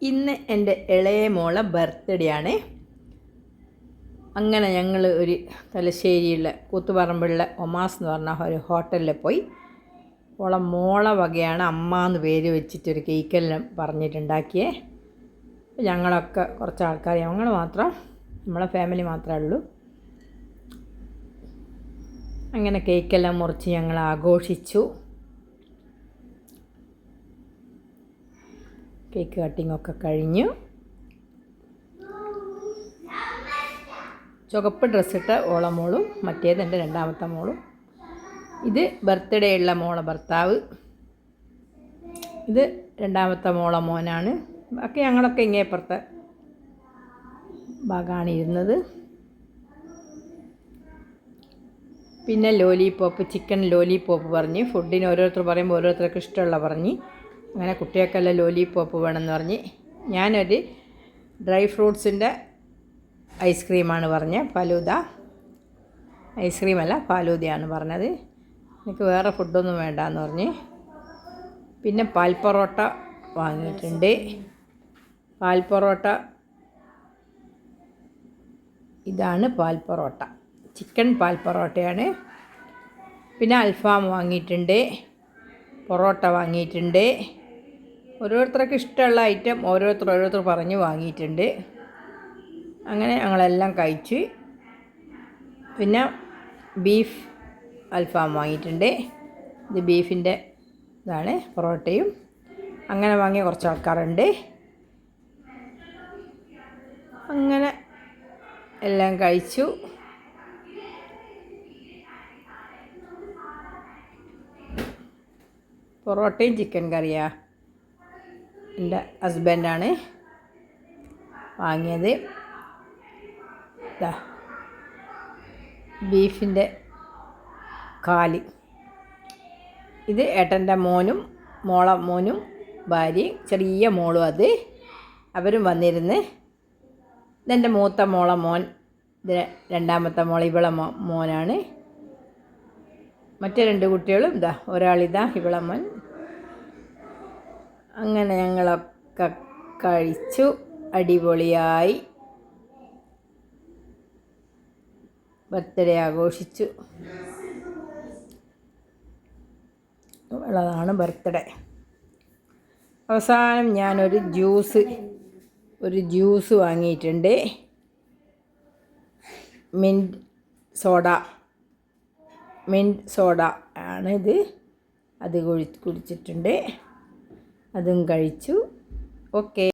ഇന്ന് എൻ്റെ ഇളയ മോളെ ബർത്ത്ഡേ ആണ്. അങ്ങനെ ഞങ്ങൾ ഒരു തലശ്ശേരിയുള്ള കൂത്തുപറമ്പുള്ള ഒമാസ് എന്ന് പറഞ്ഞ ഒരു ഹോട്ടലിൽ പോയി മോളെ വകയാണ് അമ്മ എന്ന് പേര് വെച്ചിട്ടൊരു കേക്കെല്ലാം പറഞ്ഞിട്ടുണ്ടാക്കിയേ. ഞങ്ങളൊക്കെ കുറച്ച് ആൾക്കാർ, ഞങ്ങൾ മാത്രം, നമ്മളെ ഫാമിലി മാത്രമേ ഉള്ളൂ. അങ്ങനെ കേക്കെല്ലാം മുറിച്ച് ഞങ്ങൾ ആഘോഷിച്ചു. കേക്ക് കട്ടിങ്ങൊക്കെ കഴിഞ്ഞു. ചുവപ്പ് ഡ്രസ്സിട്ട മോളും മറ്റേത് എൻ്റെ രണ്ടാമത്തെ മോളും. ഇത് ബർത്ത്ഡേ ഉള്ള മോളെ ഭർത്താവ്, ഇത് രണ്ടാമത്തെ മോളെ മോനാണ്. ബാക്കി ഞങ്ങളൊക്കെ ഇങ്ങേപ്പുറത്തെ ഭാഗമാണ് ഇരുന്നത്. പിന്നെ ലോലിപോപ്പ്, ചിക്കൻ ലോലിപോപ്പ് പറഞ്ഞ്, ഫുഡിന് ഓരോരുത്തർ പറയുമ്പോൾ ഓരോരുത്തർക്ക് ഇഷ്ടമുള്ള പറഞ്ഞ്, അങ്ങനെ കുട്ടികൾക്കെല്ലാം ലോലിപോപ്പ് വേണമെന്ന് പറഞ്ഞ്. ഞാനൊരു ഡ്രൈ ഫ്രൂട്ട്സിൻ്റെ ഐസ്ക്രീമാണ് പറഞ്ഞത്, ഫലൂദ. ഐസ്ക്രീമല്ല, ഫലൂദയാണ് പറഞ്ഞത്. എനിക്ക് വേറെ ഫുഡൊന്നും വേണ്ടാന്ന് പറഞ്ഞ്. പിന്നെ പാൽ പൊറോട്ട വാങ്ങിയിട്ടുണ്ട്. പാൽ പൊറോട്ട ഇതാണ്, പാൽ പൊറോട്ട ചിക്കൻ പാൽ പൊറോട്ടയാണ്. പിന്നെ അൽഫാം വാങ്ങിയിട്ടുണ്ട്, പൊറോട്ട വാങ്ങിയിട്ടുണ്ട്. ഓരോരുത്തർക്ക് ഇഷ്ടമുള്ള ഐറ്റം ഓരോരുത്തർ പറഞ്ഞ് വാങ്ങിയിട്ടുണ്ട്. അങ്ങനെ ഞങ്ങളെല്ലാം കഴിച്ച്. പിന്നെ ബീഫ് അൽഫാം വാങ്ങിയിട്ടുണ്ട്. ഇത് ബീഫിൻ്റെ ഇതാണ്, പൊറോട്ടയും. അങ്ങനെ വാങ്ങിയ കുറച്ച് ആൾക്കാരുണ്ട്. അങ്ങനെ എല്ലാം കഴിച്ചു. പൊറോട്ടയും ചിക്കൻ കറിയാണ് എൻ്റെ ഹസ്ബൻഡാണ് വാങ്ങിയത്. ബീഫിൻ്റെ കാല്, ഇത് ഏട്ടൻ്റെ മോനും മോനും ഭാര്യയും ചെറിയ മോളും, അത് അവരും വന്നിരുന്ന്. ഇതെൻ്റെ മൂത്ത മോളെ മോൻ, ഇത് രണ്ടാമത്തെ മോളെ മോനാണ്. മറ്റേ രണ്ട് കുട്ടികളും ഒരാളിതാ ഇവളെ മോൻ. അങ്ങനെ ഞങ്ങളൊക്കെ കഴിച്ചു, അടിപൊളിയായി ബർത്ത്ഡേ ആഘോഷിച്ചു. ഉള്ളതാണ് ബർത്ത്ഡേ. അവസാനം ഞാനൊരു ജ്യൂസ് വാങ്ങിയിട്ടുണ്ട്, മിൻറ്റ് സോഡ ആണിത്. അത് കുടിച്ചിട്ടുണ്ട്, അതും കഴിച്ചു. ഓക്കെ.